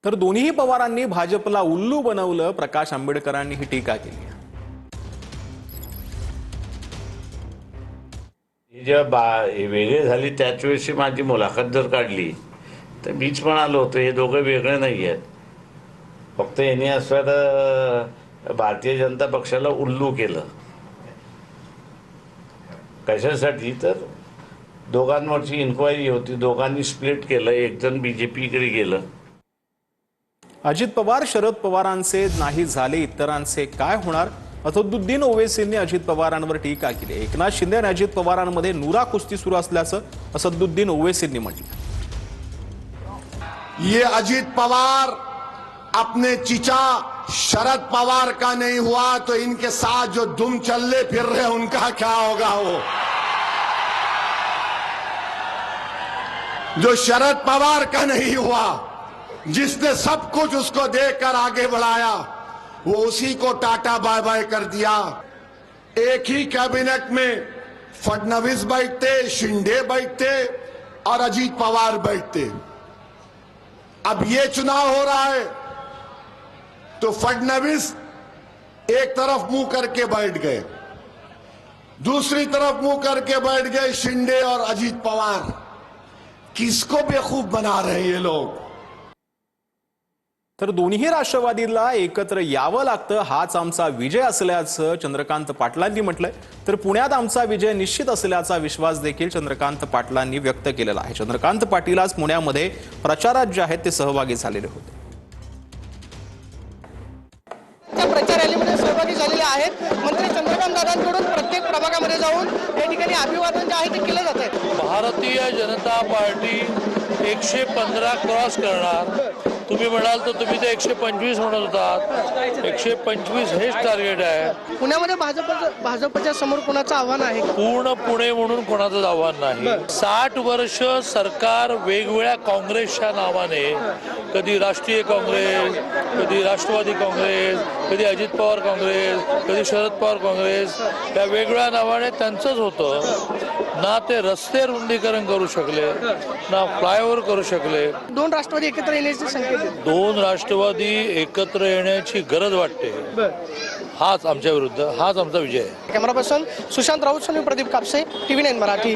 तर दोन्ही पवारांनी भाजपला उल्लू बनवलं, प्रकाश आंबेडकरांनी ही टीका केली. हे वेगळे झाली त्याच वेळी माझी मुलाखत जर काढली तर मीच म्हणालो होतो हे दोघं वेगळे नाही आहेत. फक्त यांनी असं भारतीय जनता पक्षाला उल्लू केलं. कशासाठी? तर दोघांवरची इन्क्वायरी होती, दोघांनी स्प्लिट केलं, एक जण बीजेपीकडे गेलं. अजित पवार शरद पवारांचे नाही झाले, इतरांचे काय होणार? असदुद्दीन ओवैसींनी अजित पवारांवर टीका केली. एकनाथ शिंदे आणि अजित पवारांमध्ये नुरा कुस्ती सुरू असल्याचं असदुद्दीन ओवैसींनी म्हटलं. ये अजित पवार अपने चीचा शरद पवार का नहीं हुआ तो इनके साथ जो दुम चलने फिर रहे उनका क्या होगा? वो जो शरद पवार का नहीं हुआ, जिसने सब कुछ उसको देकर आगे बढ़ाया, वो उसी को टाटा बाय बाय कर दिया. एक ही कैबिनेट में फडणवीस बैठते, शिंदे बैठते और अजीत पवार बैठते. अब ये चुनाव हो रहा है तो फडणवीस एक तरफ मुंह करके बैठ गए, दूसरी तरफ मुंह करके बैठ गए शिंदे और अजीत पवार. किसको बेवकूफ बना रहे हैं ये लोग? तर दोन्ही राष्ट्रवादीला एकत्र यावं लागतं, हाच आमचा विजय असल्याचं चंद्रकांत पाटलांनी म्हटलंय. तर पुण्यात आमचा विजय निश्चित असल्याचा विश्वास देखील चंद्रकांत पाटलांनी व्यक्त केलेला आहे. चंद्रकांत पाटील आज पुण्यामध्ये प्रचारात जे आहेत ते सहभागी झालेले होते. प्रचार रॅलीमध्ये सहभागी झालेले आहेत. मंत्री चंद्रकांत दादांकडून प्रत्येक प्रभागामध्ये जाऊन या ठिकाणी अभिवादन जे आहे ते केलं जात आहे. भारतीय जनता पार्टी 115 क्रॉस करणार. तुम्ही म्हणाल तर तुम्ही ते 125 म्हणत होतात. 125 हेच टार्गेट आहे. पुण्यामध्ये भाजपच्या समोर कोणाचं आव्हान आहे? पूर्ण पुणे म्हणून कोणाचंच आव्हान नाही. 60 वर्ष सरकार वेगवेगळ्या काँग्रेसच्या नावाने, कधी राष्ट्रीय काँग्रेस, कधी राष्ट्रवादी काँग्रेस, कधी अजित पवार काँग्रेस, कधी शरद पवार काँग्रेस, या वेगवेगळ्या नावाने त्यांचंच होतं. ना ते रस्ते रुंदीकरण करू शकले, ना फ्लायओव्हर करू शकले. दोन राष्ट्रवादी एकत्र येण्याची संकेत आहे. दोन राष्ट्रवादी एकत्र येण्याची गरज वाटते. हाच आमच्या विरुद्ध, हाच आमचा विजय आहे. Camera person Sushant Raut, Pradeep Kapse, TV9 Marathi.